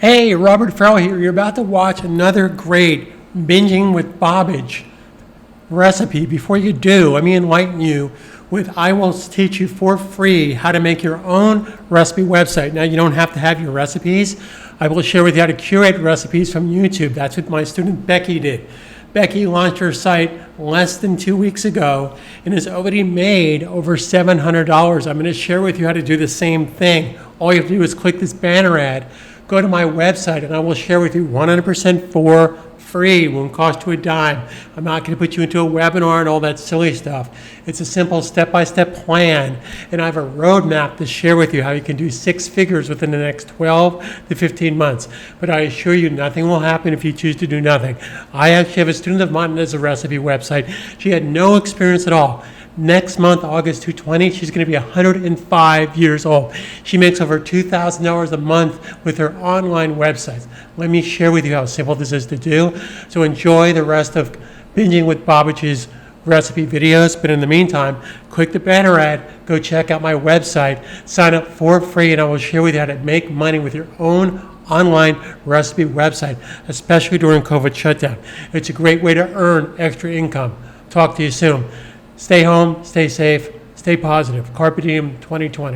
Hey, Robert Farrell here. You're about to watch another great Binging with Bobbage recipe. Before you do, let me enlighten you with I will teach you for free how to make your own recipe website. Now, you don't have to have your recipes. I will share with you how to curate recipes from YouTube. That's what my student Becky did. Becky launched her site less than 2 weeks ago and has already made over $700. I'm going to share with you how to do the same thing. All you have to do is click this banner ad, go to my website, and I will share with you 100% for free. It won't cost you a dime. I'm not going to put you into a webinar and all that silly stuff. It's a simple step-by-step plan, and I have a roadmap to share with you how you can do 6 figures within the next 12 to 15 months. But I assure you, nothing will happen if you choose to do nothing. I actually have a student of mine that has a recipe website. She had no experience at all. Next month, August 220, she's going to be 105 years old. She makes over $2,000 a month with her online websites. Let me share with you how simple this is to do. So enjoy the rest of Binging with Bobbage's recipe videos. But in the meantime, click the banner ad, go check out my website, sign up for free, and I will share with you how to make money with your own online recipe website, especially during COVID shutdown. It's a great way to earn extra income. Talk to you soon. Stay home, stay safe, stay positive. Carpe Diem 2020.